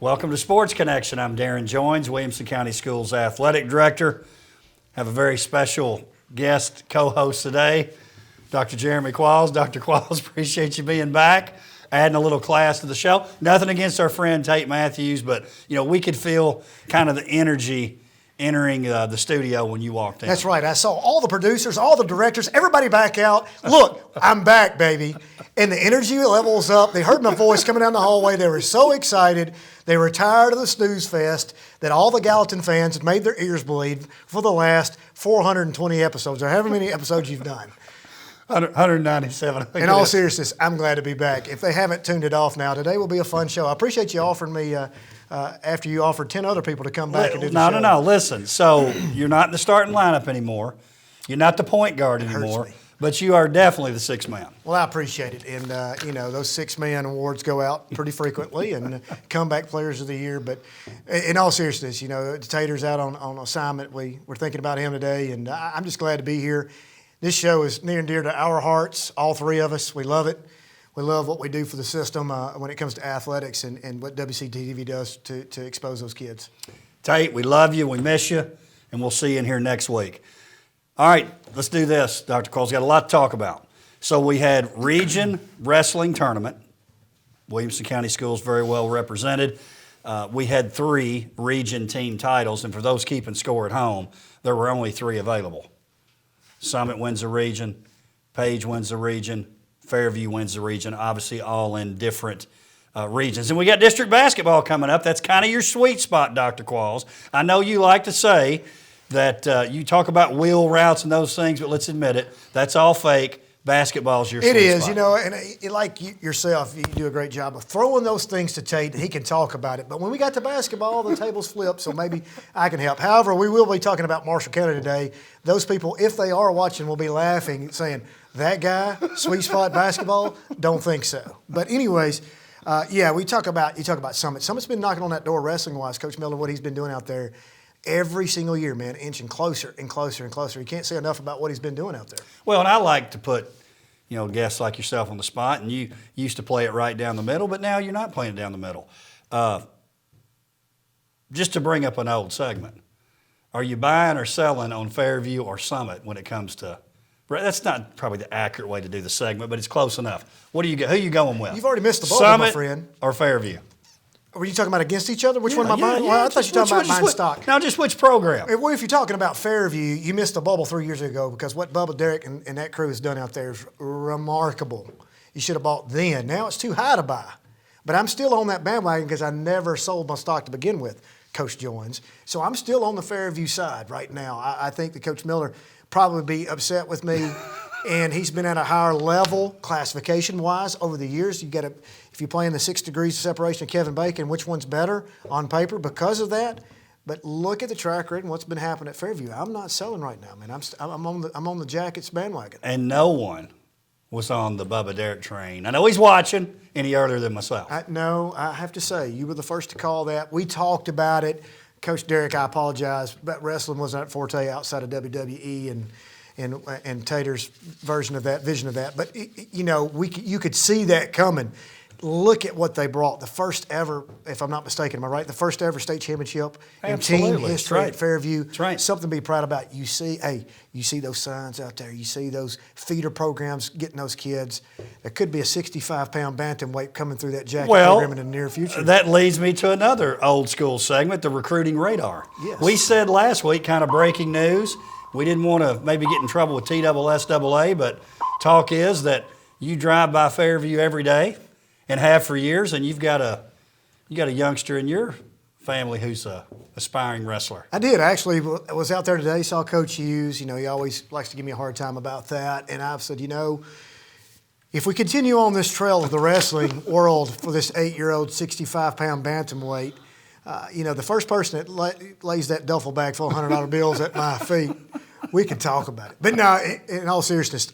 Welcome to Sports Connection. I'm Darrin Joins, Williamson County Schools Athletic Director. Have a very special guest co-host today, Dr. Jeremy Qualls. Dr. Qualls, appreciate you being back, adding a little class to the show. Nothing against our friend Tate Matthews, but we could feel kind of the energy entering the studio when you walked in. That's right. I saw all the producers, all the directors, everybody back out. Look, I'm back, baby. And the energy levels up. They heard my voice coming down the hallway. They were so excited. They were tired of the snooze fest that all the Gallatin fans had made their ears bleed for the last 420 episodes, or however many episodes you've done. 197. In all seriousness, I'm glad to be back. If they haven't tuned it off now, today will be a fun show. I appreciate you offering me, after you offered 10 other people to come back and do the show. No. Listen, so you're not in the starting lineup anymore. You're not the point guard anymore. Hurts me. But you are definitely the sixth man. Well, I appreciate it. And, those six-man awards go out pretty frequently and comeback players of the year. But in all seriousness, Tater's out on assignment. We're thinking about him today, and I'm just glad to be here. This show is near and dear to our hearts, all three of us. We love it. We love what we do for the system when it comes to athletics and what WCTV does to expose those kids. Tate, we love you. We miss you. And we'll see you in here next week. All right, let's do this, Dr. Cole's got a lot to talk about. So we had Region Wrestling Tournament. Williamson County Schools very well represented. We had 3 region team titles, and for those keeping score at home, there were only 3 available. Summit wins the region, Page wins the region, Fairview wins the region, obviously all in different regions. And we got district basketball coming up. That's kind of your sweet spot, Dr. Qualls. I know you like to say that you talk about wheel routes and those things, but let's admit it, that's all fake. Basketball's your sweet spot. It is, and like yourself, you do a great job of throwing those things to Tate. He can talk about it. But when we got to basketball, the tables flipped, so maybe I can help. However, we will be talking about Marshall County today. Those people, if they are watching, will be laughing, saying, that guy, sweet spot basketball? Don't think so. But anyways, you talk about Summit. Summit's been knocking on that door wrestling-wise. Coach Miller, what he's been doing out there every single year, man, inching closer and closer and closer. You can't say enough about what he's been doing out there. Well, and I like to put, guests like yourself on the spot, and you used to play it right down the middle, but now you're not playing it down the middle. Just to bring up an old segment, are you buying or selling on Fairview or Summit when it comes to – that's not probably the accurate way to do the segment, but it's close enough. Who are you going with? You've already missed the ball, my friend. Summit or Fairview? Were you talking about against each other? Which one am I buying? Well, I thought you were talking about mine stock. Now, just which program? Well, if you're talking about Fairview, you missed the bubble 3 years ago because what Bubba, Derek, and that crew has done out there is remarkable. You should have bought then. Now it's too high to buy. But I'm still on that bandwagon because I never sold my stock to begin with, Coach Joins. So I'm still on the Fairview side right now. I think that Coach Miller probably be upset with me. And he's been at a higher level classification-wise over the years. If you play in the 6 degrees of separation of Kevin Bacon, which one's better on paper because of that? But look at the track record and what's been happening at Fairview. I'm not selling right now, man. I'm on the Jackets bandwagon. And no one was on the Bubba Derek train. I know he's watching any earlier than myself. No, I have to say, you were the first to call that. We talked about it. Coach Derek, I apologize, but wrestling wasn't that forte outside of WWE and Tater's vision of that. But, you could see that coming. Look at what they brought. The first ever, if I'm not mistaken, am I right? The first ever state championship in team history at Fairview. That's right. Something to be proud about. You see those signs out there. You see those feeder programs getting those kids. There could be a 65-pound bantamweight coming through that jacket program in the near future. That leads me to another old school segment, the recruiting radar. Yes. We said last week, kind of breaking news, we didn't want to maybe get in trouble with TSSAA, but talk is that you drive by Fairview every day and have for years, and you got a youngster in your family who's a aspiring wrestler. I did. I actually was out there today, saw Coach Hughes. He always likes to give me a hard time about that. And I've said, if we continue on this trail of the wrestling world for this 8-year-old 65-pound bantamweight, the first person that lays that duffel bag full of $100 bills at my feet, we can talk about it. But no, in all seriousness,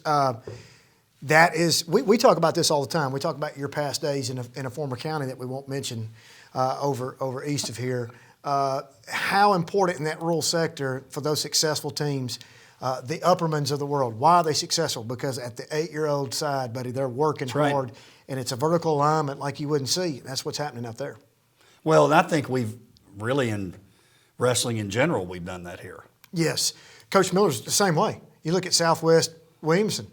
that is, we talk about this all the time. We talk about your past days in a former county that we won't mention over east of here. How important in that rural sector for those successful teams, the Uppermans of the world. Why are they successful? Because at the 8-year-old side, buddy, they're working hard, and it's a vertical alignment like you wouldn't see. That's what's happening out there. Well, and I think we've really, in wrestling in general, we've done that here. Yes. Coach Miller's the same way. You look at Southwest Williamson.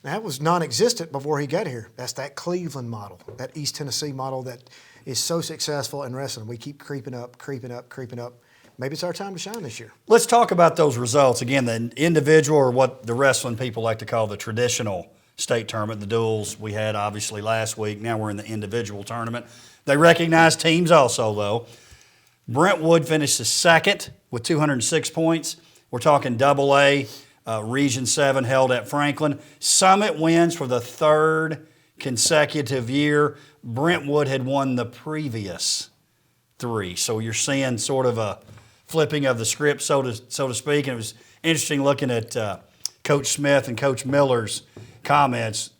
That was non-existent before he got here. That's that Cleveland model, that East Tennessee model that is so successful in wrestling. We keep creeping up, creeping up, creeping up. Maybe it's our time to shine this year. Let's talk about those results. Again, the individual, or what the wrestling people like to call the traditional state tournament, the duels we had obviously last week. Now we're in the individual tournament. They recognize teams also, though. Brentwood finished second with 206 points. We're talking Double A, Region 7 held at Franklin. Summit wins for the third consecutive year. Brentwood had won the previous three. So you're seeing sort of a flipping of the script, so to speak. And it was interesting looking at Coach Smith and Coach Miller's comments.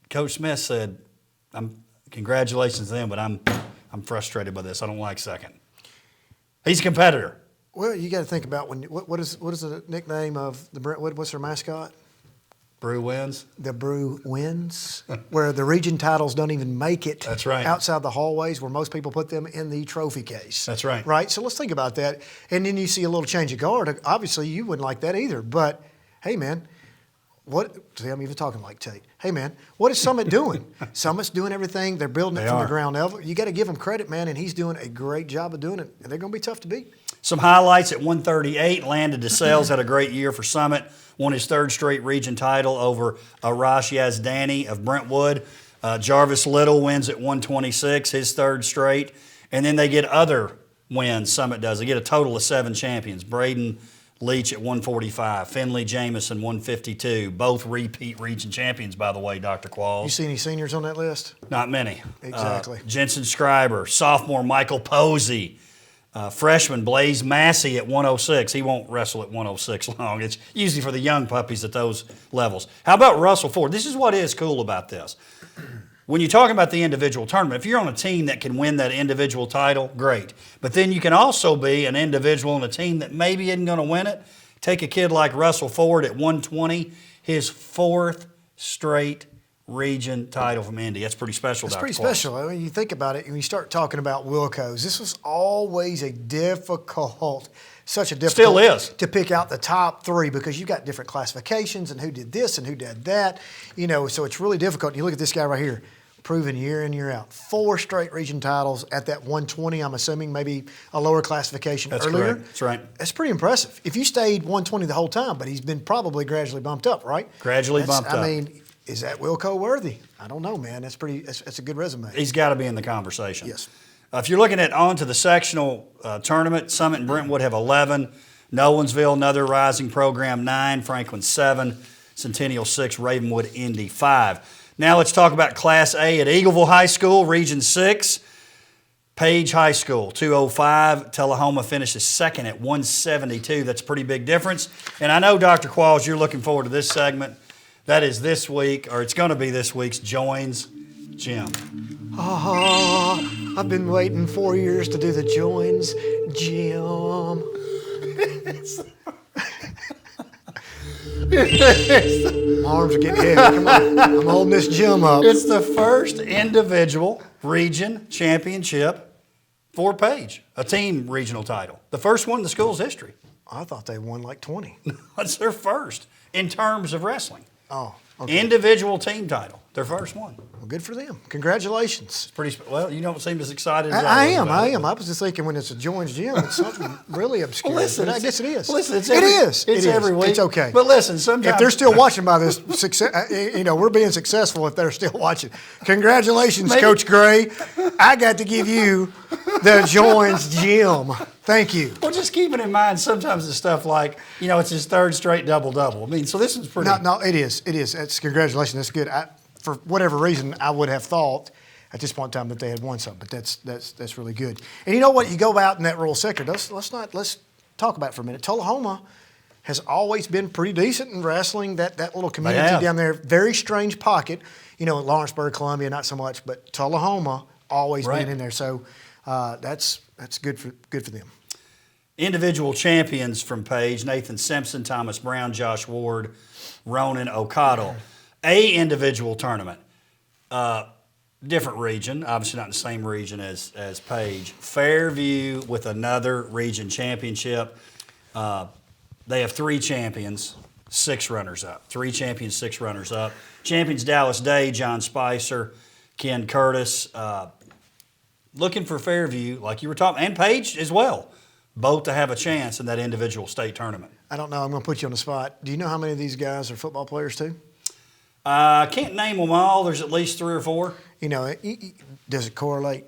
Coach Smith said, congratulations to them, but I'm frustrated by this. I don't like second. He's a competitor. Well, you got to think about what is the nickname of the Brentwood? What's their mascot? Brew wins. The Brew wins, where the region titles don't even make it. That's right. Outside the hallways, where most people put them in the trophy case. That's right. Right. So let's think about that, and then you see a little change of guard. Obviously, you wouldn't like that either. But hey, man. See, I'm even talking like Tate. Hey, man, what is Summit doing? Summit's doing everything. They're building it from the ground up. You got to give him credit, man, and he's doing a great job of doing it. And they're going to be tough to beat. Some highlights at 138. Landon DeSales had a great year for Summit. Won his third straight region title over Arash Yazdani of Brentwood. Jarvis Little wins at 126, his third straight. And then they get other wins, Summit does. They get a total of 7 champions. Braden Leach at 145, Finley Jamison 152, both repeat region champions, by the way, Dr. Qualls. You see any seniors on that list? Not many. Exactly. Jensen Schreiber, sophomore Michael Posey, freshman Blaze Massey at 106. He won't wrestle at 106 long. It's usually for the young puppies at those levels. How about Russell Ford? This is what is cool about this. When you're talking about the individual tournament, if you're on a team that can win that individual title, great. But then you can also be an individual on a team that maybe isn't going to win it. Take a kid like Russell Ford at 120, his 4th straight region title from Indy. That's pretty special, That's Dr. pretty Clark. special. I mean, you think about it, and you start talking about Wilco's. This was always such a difficult Still is. to pick out the top 3 because you've got different classifications and who did this and who did that. You know, so it's really difficult. And you look at this guy right here, proven year in, year out. 4 straight region titles at that 120, I'm assuming, maybe a lower classification That's earlier. Correct. That's right. That's pretty impressive. If you stayed 120 the whole time, but he's been probably gradually bumped up, right? Gradually bumped up. I mean, is that Wilco worthy? I don't know, man. That's a good resume. He's got to be in the conversation. Yes. If you're looking at on to the sectional tournament, Summit and Brentwood have 11. Nolensville, another rising program, 9. Franklin, 7. Centennial, 6. Ravenwood, Indy, 5. Now let's talk about Class A at Eagleville High School, Region 6. Page High School, 205. Tullahoma finishes second at 172. That's a pretty big difference. And I know, Dr. Qualls, you're looking forward to this segment. That is this week, or it's going to be this week's Joins Gym. I've been waiting 4 years to do the Joins Gym. My arms are getting heavy. Come on. I'm holding this gym up. It's the first individual region championship for Page, a team regional title. The first one in the school's history. I thought they won like 20. That's their first in terms of wrestling. Oh, okay. Individual team title, their first one. Well, good for them. Congratulations. Well, you don't seem as excited as I was am. about it. I was just thinking when it's a Joins Gym, it's something really obscure. Well, listen, but I guess it is. Listen, it's It's every week. It's okay. But listen, sometimes if they're still watching by this, we're being successful if they're still watching. Congratulations, Coach Gray. I got to give you the Joins Gym. Thank you. Well, just keeping in mind sometimes it's stuff like, it's his third straight double-double. I mean, so this is pretty. No, it is. It is. That's congratulations. That's good. For whatever reason, I would have thought at this point in time that they had won something, but that's really good. And you know what? You go out in that rural sector. Let's talk about it for a minute. Tullahoma has always been pretty decent in wrestling. That little community down there, very strange pocket. Lawrenceburg, Columbia, not so much, but Tullahoma always been in there. So that's good for them. Individual champions from Page: Nathan Simpson, Thomas Brown, Josh Ward, Ronan O'Connell. A individual tournament. different region, obviously not in the same region as Page. Fairview with another region championship. They have 3 champions, 6 runners-up. 3 champions, 6 runners-up. Champions Dallas Day, John Spicer, Ken Curtis. Looking for Fairview, like you were talking, and Page as well, both to have a chance in that individual state tournament. I don't know. I'm going to put you on the spot. Do you know how many of these guys are football players too? I can't name them all. There's at least 3 or 4. You know, does it correlate?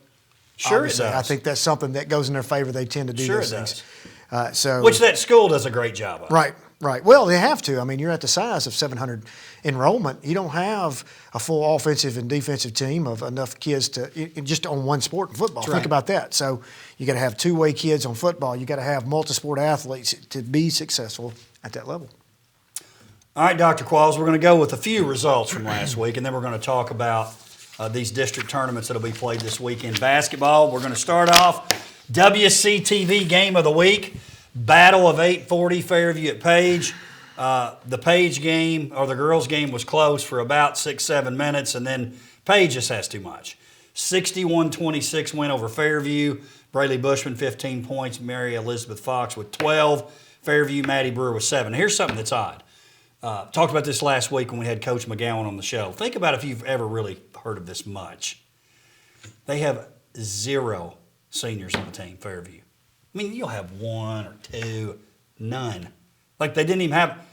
Sure Obviously, it does. I think that's something that goes in their favor. They tend to do Sure those it things. does. Which that school does a great job of. Right. Well, they have to. I mean, you're at the size of 700 enrollment. You don't have a full offensive and defensive team of enough kids to just on one sport in football. That's Think right. about that. So you got to have two-way kids on football. You got to have multi-sport athletes to be successful at that level. All right, Dr. Qualls, we're going to go with a few results from last week, and then we're going to talk about these district tournaments that will be played this week in basketball. We're going to start off WCTV Game of the Week, Battle of 840 Fairview at Page. The Page game, or the girls' game, was close for about 6-7 minutes, and then Page just has too much. 61-26 win over Fairview. Braylee Bushman, 15 points. Mary Elizabeth Fox with 12. Fairview, Maddie Brewer with 7. Here's something that's odd. Talked about this last week when we had Coach McGowan on the show. Think about if you've ever really heard of this much. They have 0 seniors on the team, Fairview. I mean, you'll have 1 or 2, none. Like they didn't even have,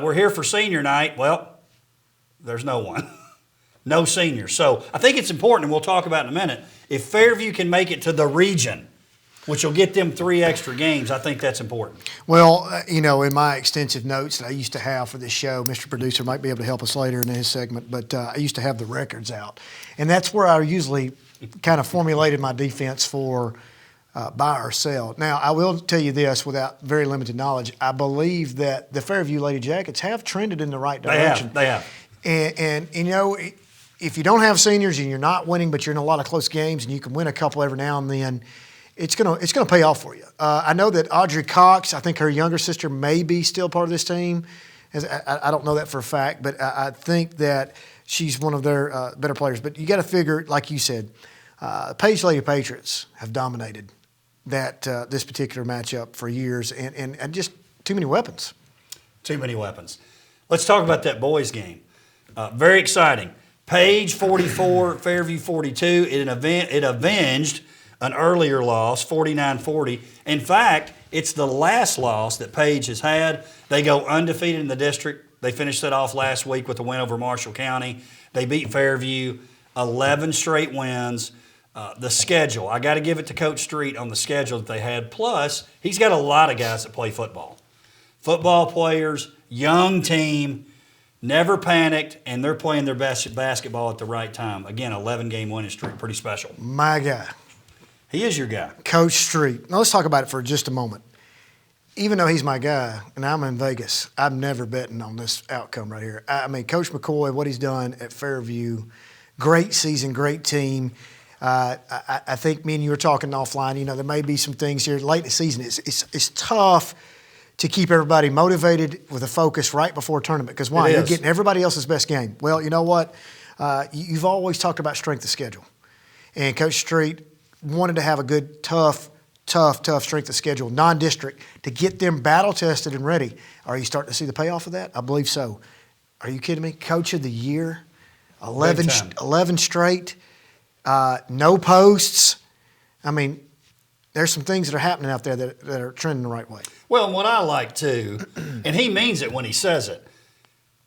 we're here for senior night. Well, there's no one. No seniors. So I think it's important, and we'll talk about in a minute, if Fairview can make it to the region, which will get them 3 extra games, I think that's important. Well, you know, in my extensive notes that I used to have for this show, Mr. Producer might be able to help us later in his segment, but I used to have the records out. And that's where I usually kind of formulated my defense for buy or sell. Now, I will tell you this without very limited knowledge. I believe that the Fairview Lady Jackets have trended in the right direction. They have. And you know, if you don't have seniors and you're not winning, but you're in a lot of close games and you can win a couple every now and then, it's gonna pay off for you. I know that Audrey Cox, I think her younger sister may be still part of this team. I don't know that for a fact, but I think that she's one of their better players. But you got to figure, like you said, Page Lady Patriots have dominated this particular matchup for years, and just too many weapons. Too many weapons. Let's talk about that boys' game. Very exciting. Page 44, Fairview 42. It avenged an earlier loss, 49-40. In fact, it's the last loss that Page has had. They go undefeated in the district. They finished that off last week with a win over Marshall County. They beat Fairview, 11 straight wins. The schedule, I got to give it to Coach Street on the schedule that they had. Plus, he's got a lot of guys that play football. Football players, young team, never panicked, and they're playing their best basketball at the right time. Again, 11-game winning streak, pretty special. My guy. He is your guy. Coach Street. Now, let's talk about it for just a moment. Even though he's my guy, and I'm in Vegas, I'm never betting on this outcome right here. I mean, Coach McCoy, what he's done at Fairview, great season, great team. I think me and you were talking offline. You know, there may be some things here late in the season. It's tough to keep everybody motivated with a focus right before a tournament. Because why? You're getting everybody else's best game. Well, you know what? You've always talked about strength of schedule. And Coach Street wanted to have a good, tough strength of schedule, non-district, to get them battle-tested and ready. Are you starting to see the payoff of that? I believe so. Are you kidding me? Coach of the year, 11 straight, no posts. I mean, there's some things that are happening out there that are trending the right way. Well, and what I like, too, and he means it when he says it,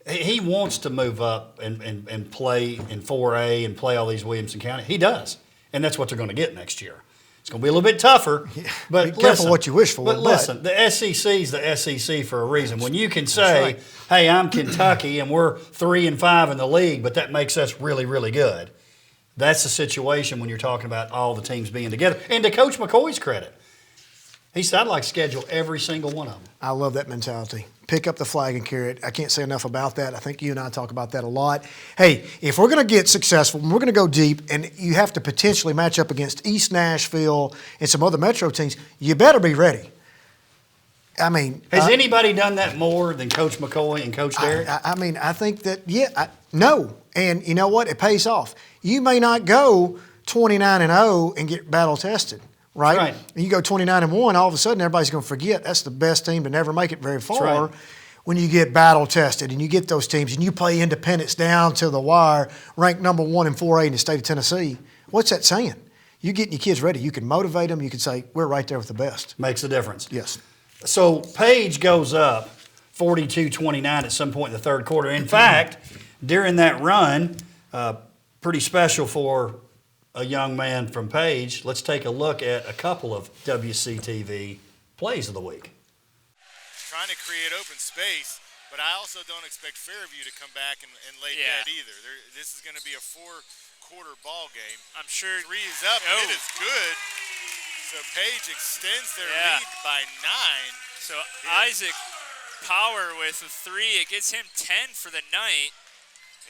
he wants to move up and play in 4A and play all these Williamson County. He does. And that's what they're going to get next year. It's going to be a little bit tougher. But be careful what you wish for. But listen, the SEC's the SEC for a reason. When you can say, right, hey, I'm Kentucky and we're 3-5 in the league, but that makes us really, really good. That's the situation when you're talking about all the teams being together. And to Coach McCoy's credit, he said, I'd like to schedule every single one of them. I love that mentality. Pick up the flag and carry it. I can't say enough about that. I think you and I talk about that a lot. Hey, if we're going to get successful, and we're going to go deep, and you have to potentially match up against East Nashville and some other metro teams, you better be ready. I mean, has anybody done that more than Coach McCoy and Coach Darrin? I mean, I think that, no. And you know what? It pays off. You may not go 29-0 and get battle tested, right? Right. And you go 29-1, all of a sudden everybody's going to forget that's the best team to never make it very far. Right. When you get battle tested and you get those teams and you play Independence down to the wire, ranked number 1 in 4A in the state of Tennessee, what's that saying? You're getting your kids ready. You can motivate them. You can say, we're right there with the best. Makes a difference. Yes. So Page goes up 42-29 at some point in the third quarter. In fact, during that run, pretty special for a young man from Page. Let's take a look at a couple of WCTV plays of the week. Trying to create open space, but I also don't expect Fairview to come back and lay dead either. This is going to be a 4-quarter ball game. I'm sure. 3 is up, and it is good. So Page extends their lead by 9. So Isaac Power with a 3. It gets him 10 for the night.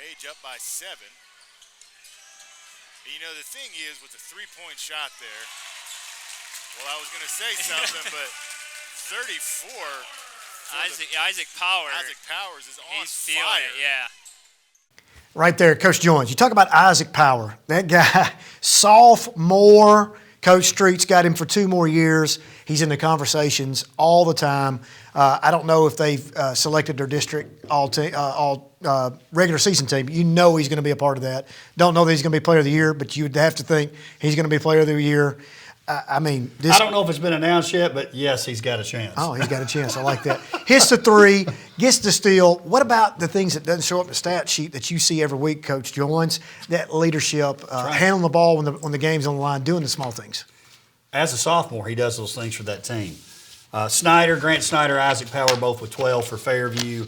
Page up by 7. And you know, the thing is, with the 3-point shot there, well, I was going to say something, but 34. Isaac Power. Isaac Powers is on He's feeling fire. it, yeah. Right there, Coach Jones. You talk about Isaac Power. That guy, sophomore. Coach Street's got him for 2 more years. He's in the conversations all the time. I don't know if they've selected their district all regular season team. You know he's going to be a part of that. Don't know that he's going to be player of the year, but you'd have to think he's going to be player of the year. I mean, I don't know if it's been announced yet, but yes, he's got a chance. Oh, he's got a chance. I like that. Hits the 3, gets the steal. What about the things that doesn't show up in the stat sheet that you see every week, Coach Jones? That leadership, handling the ball when the game's on the line, doing the small things. As a sophomore, he does those things for that team. Grant Snyder, Isaac Power, both with 12 for Fairview.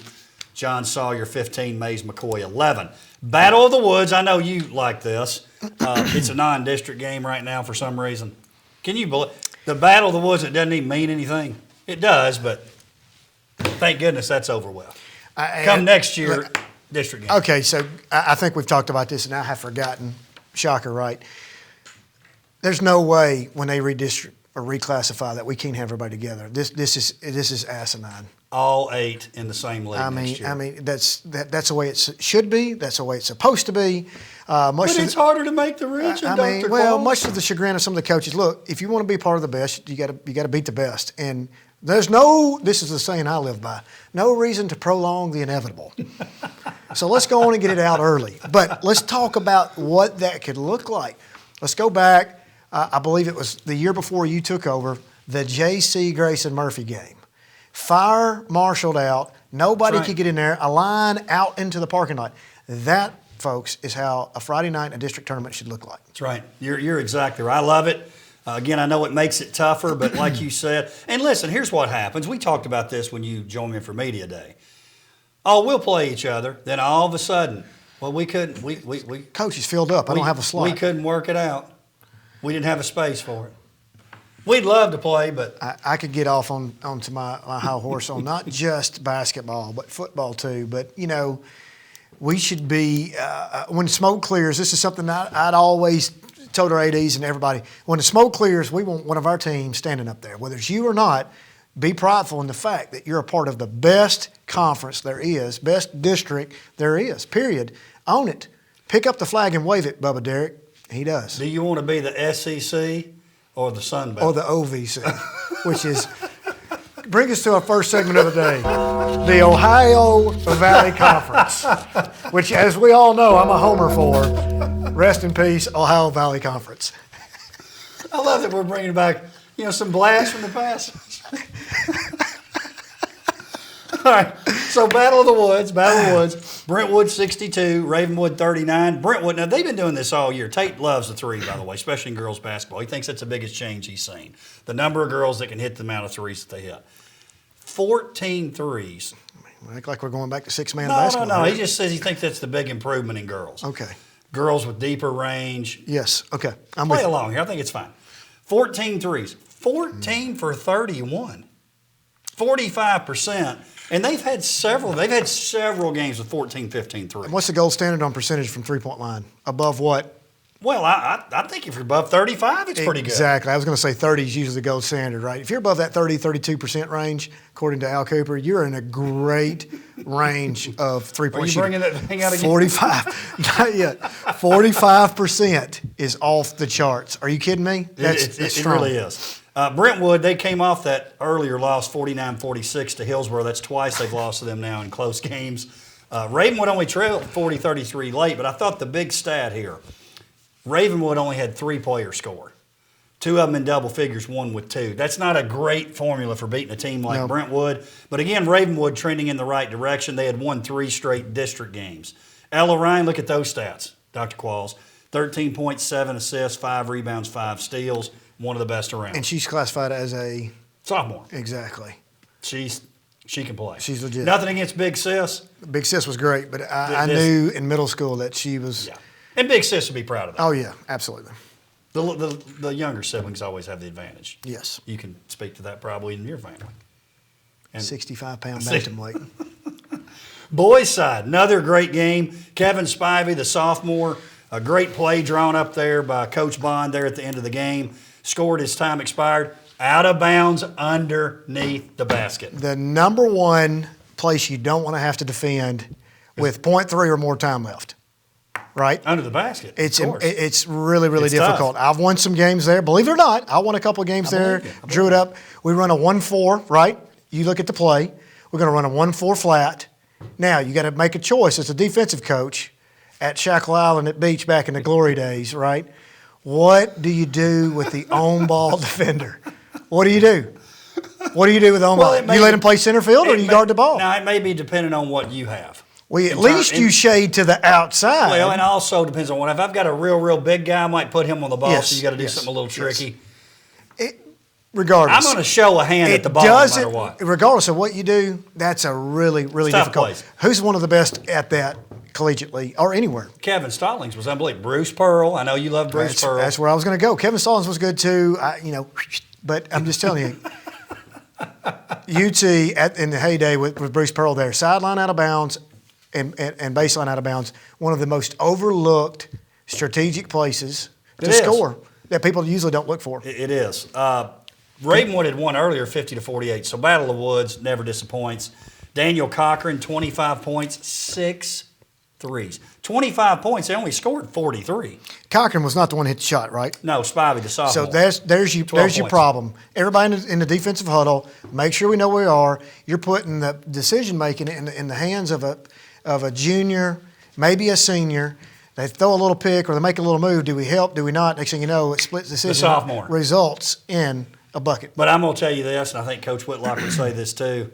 John Sawyer, 15. Mays McCoy, 11. Battle of the Woods. I know you like this. It's a non-district game right now for some reason. Can you believe the Battle of the Woods? It doesn't even mean anything. It does, but thank goodness that's over with. Come next year, district game. Okay, so I think we've talked about this, and I have forgotten. Shocker, right? There's no way when they redistrict or reclassify that we can't have everybody together. This is asinine. All 8 in the same league next year. I mean that's the way it should be. That's the way it's supposed to be. But it's harder to make the region, Dr. Qualls. Much to the chagrin of some of the coaches. Look, if you want to be part of the best, you got to beat the best. And there's no. This is the saying I live by. No reason to prolong the inevitable. So let's go on and get it out early. But let's talk about what that could look like. Let's go back. I believe it was the year before you took over, the J.C. Grayson Murphy game. Fire marshaled out. Nobody could get in there. A line out into the parking lot. That, folks, is how a Friday night in a district tournament should look like. That's right. You're exactly right. I love it. Again, I know it makes it tougher, but like you said, and listen, here's what happens. We talked about this when you joined me for Media Day. Oh, we'll play each other. Then all of a sudden, well, we couldn't. We Coach is filled up. I don't have a slot. We couldn't work it out. We didn't have a space for it. We'd love to play, but I could get off onto my high horse on not just basketball, but football too. But, you know, we should be, when smoke clears, this is something I'd always told our ADs and everybody, when the smoke clears, we want one of our teams standing up there. Whether it's you or not, be prideful in the fact that you're a part of the best conference there is, best district there is, period. Own it. Pick up the flag and wave it, Bubba Derrick. He does. Do you want to be the SEC or the Sun Belt? Or the OVC, which is, bring us to our first segment of the day, the Ohio Valley Conference, which, as we all know, I'm a homer for. Rest in peace, Ohio Valley Conference. I love that we're bringing back, some blasts from the past. All right, so Battle of the Woods, Brentwood 62, Ravenwood 39. Brentwood, now they've been doing this all year. Tate loves the 3, by the way, especially in girls basketball. He thinks that's the biggest change he's seen. The number of girls that can hit the amount of threes that they hit. 14 threes. We act like we're going back to six-man basketball. No. Right? He just says he thinks that's the big improvement in girls. Okay. Girls with deeper range. Yes, okay. Play along here. I think it's fine. 14 threes. 14 for 31. 45%. And they've had several games with 14, 15 threes. What's the gold standard on percentage from three-point line? Above what? Well, I think if you're above 35, it's pretty good. Exactly. I was going to say 30 is usually the gold standard, right? If you're above that 30, 32% range, according to Al Cooper, you're in a great range of three-point shooting. Are you bringing that thing out again? 45. Not yet. 45% is off the charts. Are you kidding me? That's It strong. really is. Brentwood, they came off that earlier loss, 49-46 to Hillsborough. That's twice they've lost to them now in close games. Ravenwood only trailed 40-33 late, but I thought the big stat here, Ravenwood only had 3 players score. 2 of them in double figures, 1 with 2. That's not a great formula for beating a team like Brentwood. But again, Ravenwood trending in the right direction. They had won 3 straight district games. Ella Ryan, look at those stats, Dr. Qualls. 13.7 assists, 5 rebounds, 5 steals. One of the best around. And she's classified as a Sophomore. Exactly. She can play. She's legit. Nothing against Big Sis. Big Sis was great, but I knew in middle school that she was. Yeah. And Big Sis would be proud of that. Oh yeah, absolutely. The younger siblings always have the advantage. Yes. You can speak to that probably in your family. And 65-pound bantamweight. boys side, another great game. Kevin Spivey, the sophomore, a great play drawn up there by Coach Bond there at the end of the game. Scored as time expired. Out of bounds underneath the basket. The number one place you don't want to have to defend with 0.3 or more time left, right? Under the basket. It's really, really It's difficult. tough. I've won some games there. Believe it or not, I won a couple of games there, drew it up. We run a 1-4, right? You look at the play. We're going to run a 1-4 flat. Now, you got to make a choice as a defensive coach at Shackle Island at Beach back in the glory days, right? What do you do with the on-ball defender? What do you do? What do you do with the on-ball? You let him play center field or you guard the ball? Now, it may be depending on what you have. Well, at least you shade to the outside. Well, and also depends on what. If I've got a real big guy, I might put him on the ball, Yes, so you got to do yes, something a little tricky. Regardless. I'm going to show a hand at the ball no matter what. Regardless of what you do, that's a really, really Tough difficult. place. Who's one of the best at that collegiately or anywhere? Kevin Stallings was unbelievable. Bruce Pearl, I know you love Bruce Pearl. That's where I was going to go. Kevin Stallings was good too. But I'm just telling you, UT in the heyday with Bruce Pearl there, sideline out of bounds and baseline out of bounds, one of the most overlooked strategic places to score that people usually don't look for. It is. Ravenwood had won earlier 50-48, so Battle of Woods never disappoints. Daniel Cochran, 25 points, 6 threes. 25 points, they only scored 43. Cochran was not the one who hit the shot, right? No, Spivey, the sophomore. So there's your problem. Everybody in the defensive huddle, make sure we know where we are. You're putting the decision making in the hands of a junior, maybe a senior. They throw a little pick or they make a little move. Do we help? Do we not? Next thing you know, it splits decision. The sophomore results in a bucket. But I'm going to tell you this, and I think Coach Whitlock would say this too.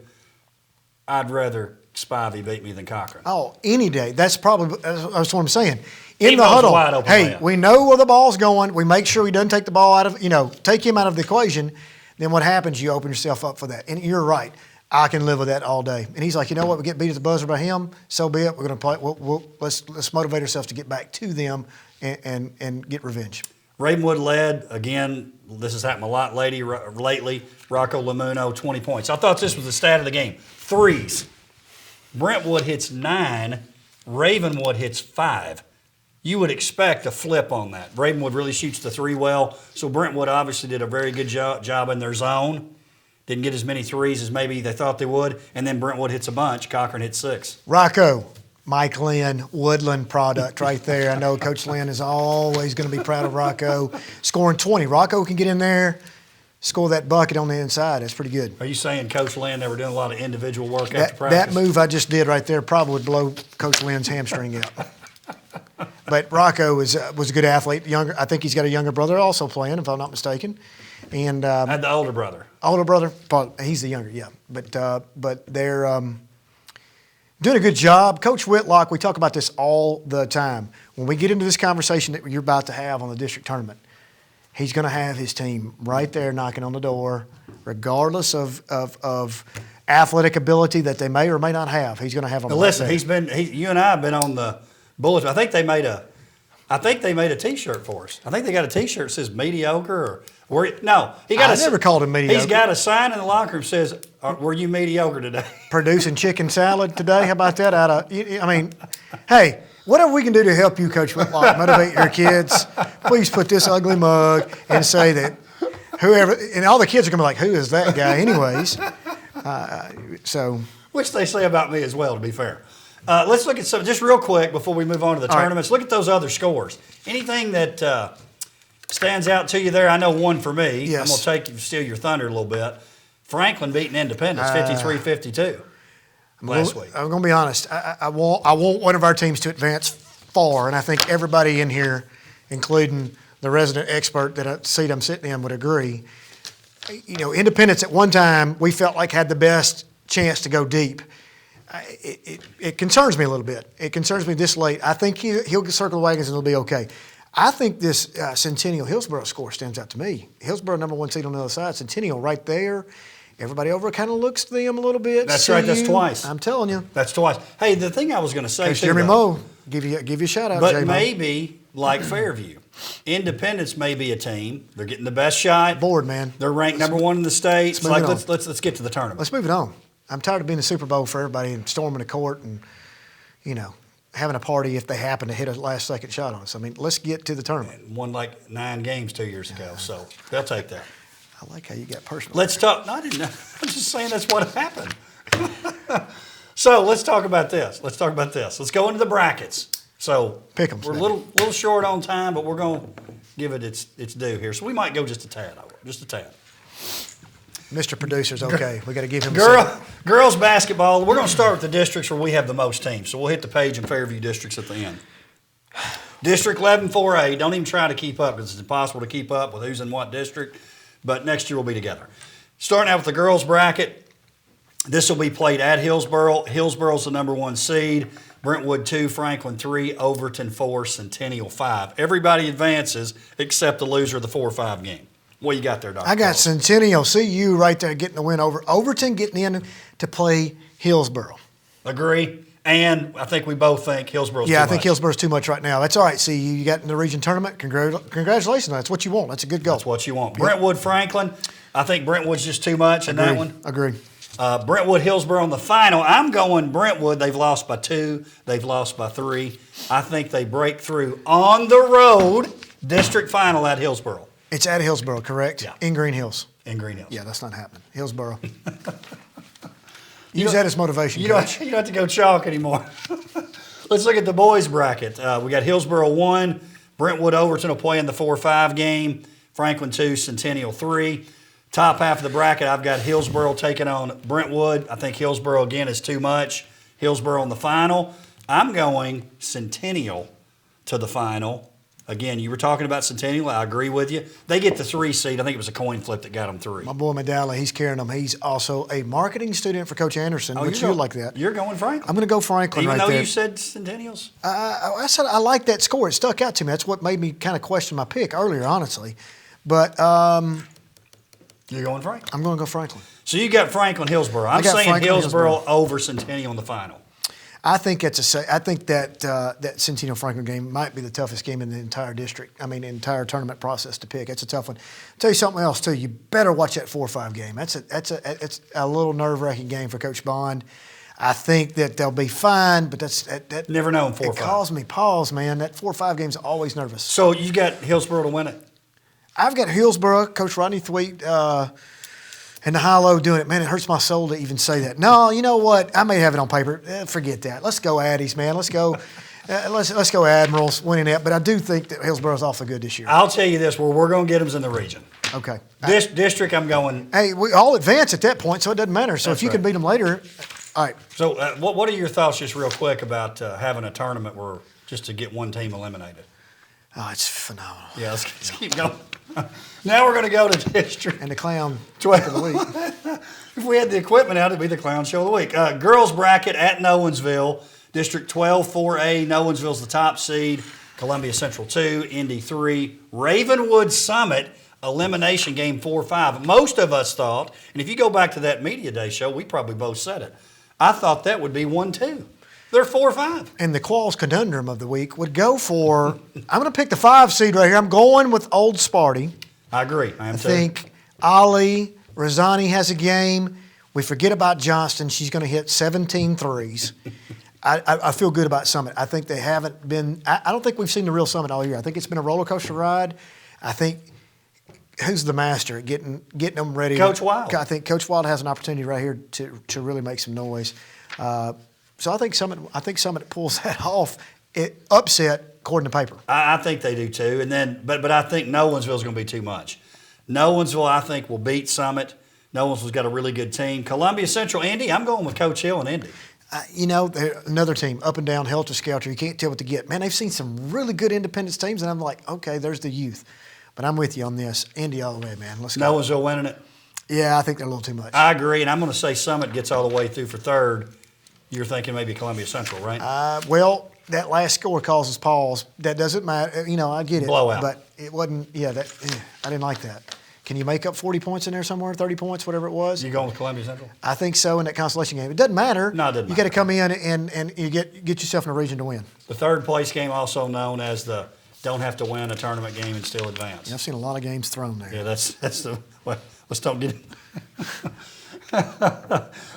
I'd rather Spivey beat me than Cochran. Oh, any day. That's what I'm saying. In He the knows huddle, wide open hey, layup. we know where the ball's going. We make sure he doesn't take the ball out of, take him out of the equation. Then what happens? You open yourself up for that. And you're right. I can live with that all day. And he's like, you know what? We get beat at the buzzer by him. So be it. We're going to play. Let's motivate ourselves to get back to them and get revenge. Ravenwood led, again, this has happened a lot lately. Rocco Lamuno, 20 points. I thought this was the stat of the game. Threes. Brentwood hits 9. Ravenwood hits 5. You would expect a flip on that. Ravenwood really shoots the 3 well, so Brentwood obviously did a very good job in their zone. Didn't get as many threes as maybe they thought they would, and then Brentwood hits a bunch. Cochran hits 6. Rocco, Mike Lynn, Woodland product right there. I know Coach Lynn is always going to be proud of Rocco. Scoring 20. Rocco can get in there, score that bucket on the inside. That's pretty good. Are you saying Coach Lynn, they were doing a lot of individual work after practice? That move I just did right there probably would blow Coach Lynn's hamstring out. But Rocco was a good athlete. I think he's got a younger brother also playing, if I'm not mistaken. And I had the older brother. Older brother, he's the younger, yeah. But they're doing a good job. Coach Whitlock, we talk about this all the time. When we get into this conversation that you're about to have on the district tournament, he's going to have his team right there knocking on the door, regardless of athletic ability that they may or may not have. He's going to have them. Now listen, you and I have been on the bulletin. I think they made a T-shirt for us. I think they got a T-shirt that says mediocre I never called him mediocre. He's got a sign in the locker room that says, "Were you mediocre today?" Producing chicken salad today. How about that? Hey, whatever we can do to help you, Coach Whitlock, motivate your kids, please put this ugly mug and say that whoever, and all the kids are going to be like, who is that guy anyways? Which they say about me as well, to be fair. Let's look at some, just real quick before we move on to the tournaments. Look at those other scores. Anything that stands out to you there? I know one for me. Yes. I'm going to steal your thunder a little bit. Franklin beating Independence 53-52 last week. I'm going to be honest. I want one of our teams to advance far, and I think everybody in here, including the resident expert that seat I'm sitting in, would agree. You know, Independence at one time we felt like had the best chance to go deep. It concerns me a little bit. It concerns me this late. I think he'll circle the wagons and it'll be okay. I think this Centennial Hillsborough score stands out to me. Hillsborough #1 seed on the other side. Centennial right there. Everybody over kind of looks to them a little bit. That's right. That's twice. I'm telling you. That's twice. Hey, the thing I was going to say, Coach Jeremy Moe, give you a shout out. But J-Mo. maybe like Fairview, Independence may be a team. They're getting the best shot. Bored, man. They're ranked #1 in the state. It's like let's let's get to the tournament. Let's move it on. I'm tired of being the Super Bowl for everybody and storming the court and, you know, having a party if they happen to hit a last-second shot on us. I mean, let's get to the tournament. Won like 9 games 2 years ago, so they'll take that. I like how you got personal. Let's talk. No, I didn't know. I'm just saying that's what happened. So let's talk about this. Let's go into the brackets. So Pick 'em, we're a Snap. little short on time, but we're going to give it its due here. So we might go just a tad over, just a tad. Mr. Producer's okay. We got to give him a second. Girls basketball. We're going to start with the districts where we have the most teams. So we'll hit the Page and Fairview districts at the end. District 11 4A. Don't even try to keep up because it's impossible to keep up with who's in what district. But next year we'll be together. Starting out with the girls bracket. This will be played at Hillsborough. Hillsborough's the #1 seed. Brentwood 2, Franklin 3, Overton 4, Centennial 5. Everybody advances except the loser of the 4-5 game. What you got there, Dr. I got Qualls? Centennial. See you right there getting the win over Overton, getting in to play Hillsborough. Agree. And I think we both think Hillsborough's Yeah, too I think much. Hillsborough's too much right now. That's all right. See, you got in the region tournament. Congratulations. That's what you want. That's a good goal. That's what you want. Brentwood, Franklin. I think Brentwood's just too much in that one. Agree. Brentwood, Hillsborough in the final. I'm going Brentwood. They've lost by 2. They've lost by 3. I think they break through on the road. District final at Hillsborough. It's at Hillsborough, correct? Yeah. In Green Hills. In Green Hills. Yeah, that's not happening. Hillsborough. Use that as motivation. You Coach. don't have to go chalk anymore. Let's look at the boys bracket. We got Hillsborough 1. Brentwood Overton will play in the 4-5 game. Franklin 2, Centennial 3. Top half of the bracket, I've got Hillsborough taking on Brentwood. I think Hillsborough, again, is too much. Hillsborough in the final. I'm going Centennial to the final. Again, you were talking about Centennial. I agree with you. They get the 3 seed. I think it was a coin flip that got them 3. My boy Medalla, he's carrying them. He's also a marketing student for Coach Anderson, which you're you like that. You're going Franklin. I'm going to go Franklin Even right though there. you said Centennials? I said I like that score. It stuck out to me. That's what made me kind of question my pick earlier, honestly. But You're going Franklin. I'm going to go Franklin. So you got Franklin Hillsborough. I'm got saying Franklin, Hillsborough over Centennial in the final. I think that Centennial Franklin game might be the toughest game in the entire district. I mean, the entire tournament process to pick. It's a tough one. I'll tell you something else too. You better watch that 4-5 game. It's a little nerve-wracking game for Coach Bond. I think that they'll be fine, but that Never know in 4-5. It caused me pause, man. That 4-5 game's always nervous. So you got Hillsborough to win it. I've got Hillsborough, Coach Rodney Thweet, and the high-low doing it. Man, it hurts my soul to even say that. No, you know what? I may have it on paper. Forget that. Let's go Addies, man. Let's go. Let's go Admirals winning that. But I do think that Hillsborough's awful good this year. I'll tell you this: where we're going to get them is in the region. Okay. This district, I'm going. Hey, we all advance at that point, so it doesn't matter. So That's if you can right. beat them later, all right. So what are your thoughts, just real quick, about having a tournament where just to get one team eliminated? Oh, it's phenomenal. Yeah, let's keep going. Now we're going to go to district. And the clown 12 of the week. If we had the equipment out, it'd be the clown show of the week. Girls bracket at Nowensville. District 12, 4A. Nowensville's the top seed. Columbia Central 2, Indy 3. Ravenwood Summit, elimination game 4-5. Most of us thought, and if you go back to that Media Day show, we probably both said it. I thought that would be 1-2. They're 4-5. And the Qualls conundrum of the week would go for, I'm going to pick the 5 seed right here. I'm going with Old Sparty. I agree. I am I too. think Ali Rosani has a game. We forget about Johnston. She's going to hit 17 threes. I feel good about Summit. I think they haven't been. I don't think we've seen the real Summit all year. I think it's been a roller coaster ride. I think who's the master at getting them ready? Coach Wild. I think Coach Wild has an opportunity right here to really make some noise. So I think Summit pulls that off. Upset according to paper. I think they do too. And then, but I think Nolensville's going to be too much. Nolensville, I think, will beat Summit. Nolensville's got a really good team. Columbia Central, Indy. I'm going with Coach Hill and Indy. They're another team, up and down, helter skelter. You can't tell what to get. Man, they've seen some really good Independence teams, and I'm like, okay, there's the youth. But I'm with you on this. Indy all the way, man. Let's go. Nolensville winning it. Yeah, I think they're a little too much. I agree, and I'm going to say Summit gets all the way through for third. You're thinking maybe Columbia Central, right? Well, that last score causes pause. That doesn't matter. I get it. Blowout. But it wasn't. Yeah, I didn't like that. Can you make up 40 points in there somewhere? 30 points, whatever it was. You going with Columbia Central? I think so in that consolation game. It doesn't matter. No, it doesn't You got to matter. come in and you get yourself in a region to win. The third place game, also known as the don't have to win a tournament game and still advance. Yeah, I've seen a lot of games thrown there. Yeah, that's the. Well, let's don't get.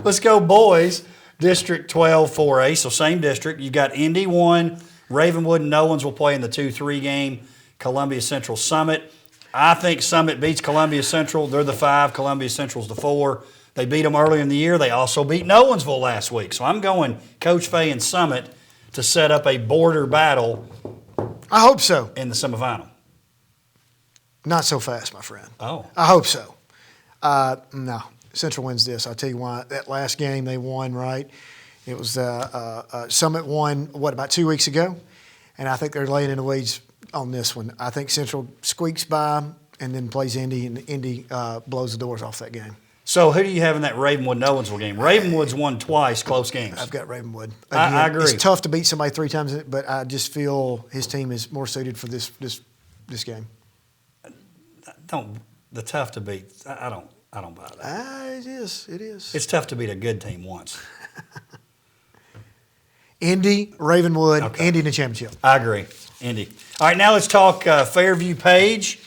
Let's go, boys. District 12 4A, so same district. You've got Indy 1, Ravenwood and Nolens will play in the 2-3 game. Columbia Central Summit. I think Summit beats Columbia Central. They're the 5. Columbia Central's the 4. They beat them earlier in the year. They also beat Nolensville last week. So I'm going Coach Fay and Summit to set up a border battle I hope so. in the semifinal. Not so fast, my friend. Oh. I hope so. No, Central wins this. I'll tell you why. That last game they won, right? It was Summit won, about 2 weeks ago? And I think they're laying in the weeds on this one. I think Central squeaks by and then plays Indy, and Indy blows the doors off that game. So who do you have in that Ravenwood-Nolensville game? Ravenwood's won twice, close games. I've got Ravenwood. I agree. It's tough to beat somebody 3 times, but I just feel his team is more suited for this game. The tough to beat. I don't buy that. It is. It's tough to beat a good team once. Indy, Ravenwood, Okay. Indy in the championship. I agree. Indy. All right, now let's talk Fairview Page.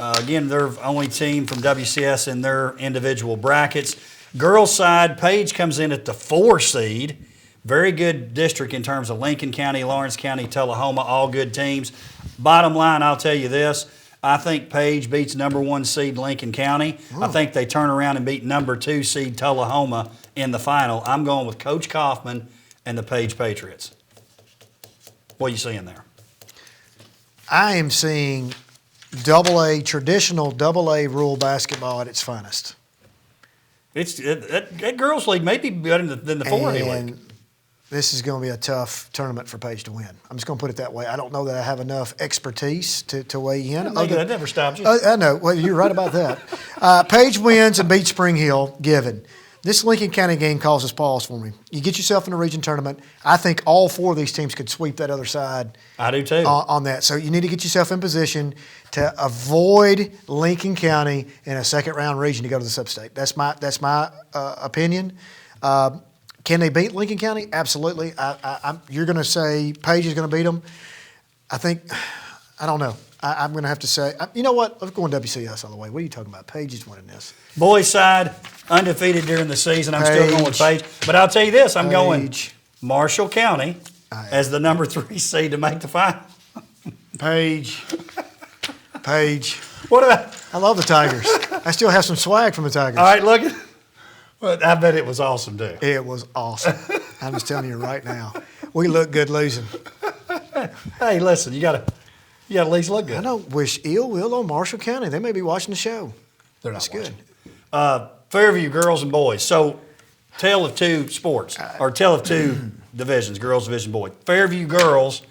Again, they're the only team from WCS in their individual brackets. Girls side, Page comes in at the 4 seed. Very good district in terms of Lincoln County, Lawrence County, Tullahoma, all good teams. Bottom line, I'll tell you this. I think Page beats number 1 seed Lincoln County. I think they turn around and beat number 2 seed Tullahoma in the final. I'm going with Coach Kaufman and the Page Patriots. What are you seeing there? I am seeing traditional AA rule basketball at its finest. That girls' league may be better than the 4A league. And this is going to be a tough tournament for Page to win. I'm just going to put it that way. I don't know that I have enough expertise to weigh in. That never stops you. I know. Well, you're right about that. Page wins and beats Spring Hill, given. This Lincoln County game causes pause for me. You get yourself in a region tournament. I think all 4 of these teams could sweep that other side. I do too. On that. So you need to get yourself in position to avoid Lincoln County in a second-round region to go to the sub-state. That's my opinion. Can they beat Lincoln County? Absolutely. You're going to say Page is going to beat them. I don't know. I'm going to have to say, you know what? Let's go on WCS all the way. What are you talking about? Page is winning this. Boys side, undefeated during the season. I'm still going with Page. But I'll tell you this, I'm going Marshall County as the number 3 seed to make the final. Page. What about? I love the Tigers. I still have some swag from the Tigers. All right, look at. Well, I bet it was awesome too. It was awesome. I'm just telling you right now. We look good losing. Hey, listen, you gotta at least look good. I don't wish ill will on Marshall County. They may be watching the show. They're not That's watching. good. Fairview girls and boys. So, tale of 2 sports, or tale of 2 divisions, girls division, boys. Fairview girls,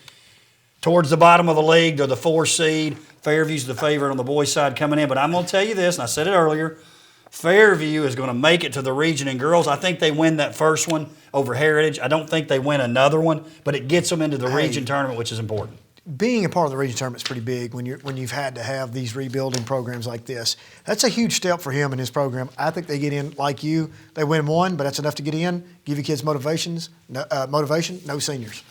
towards the bottom of the league, they're the 4 seed. Fairview's the favorite on the boys' side coming in. But I'm going to tell you this, and I said it earlier, Fairview is going to make it to the region in girls. I think they win that first one over Heritage. I don't think they win another one, but it gets them into the region tournament, which is important. Being a part of the region tournament is pretty big when you've had to have these rebuilding programs like this. That's a huge step for him and his program. I think they get in like you. They win 1, but that's enough to get in. Give your kids motivation. No seniors.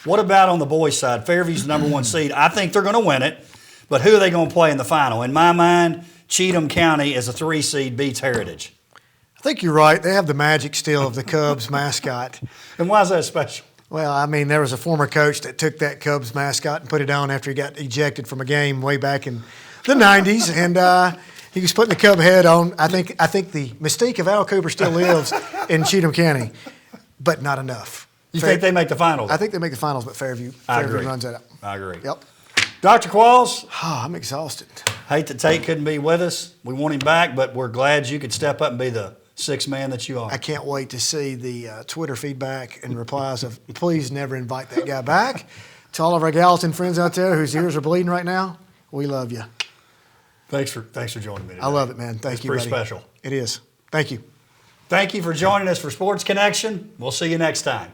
What about on the boys' side? Fairview's the number 1 seed. I think they're going to win it, but who are they going to play in the final? In my mind, Cheatham County as a 3 seed beats Heritage. I think you're right. They have the magic still of the Cubs mascot. And why is that special? Well, I mean, there was a former coach that took that Cubs mascot and put it on after he got ejected from a game way back in the 90s, and he was putting the Cub head on. I think the mystique of Al Cooper still lives in Cheatham County, but not enough. You think they make the finals? I think they make the finals, but Fairview agree. runs that up. I agree. Yep. Dr. Qualls, I'm exhausted. hate that Tate couldn't be with us. We want him back, but we're glad you could step up and be the sixth man that you are. I can't wait to see the Twitter feedback and replies of please never invite that guy back. To all of our Gallatin friends out there whose ears are bleeding right now, we love you. Thanks for joining me today. I love it, man. Thank you, It's buddy. pretty special. It is. Thank you. Thank you for joining us for Sports Connection. We'll see you next time.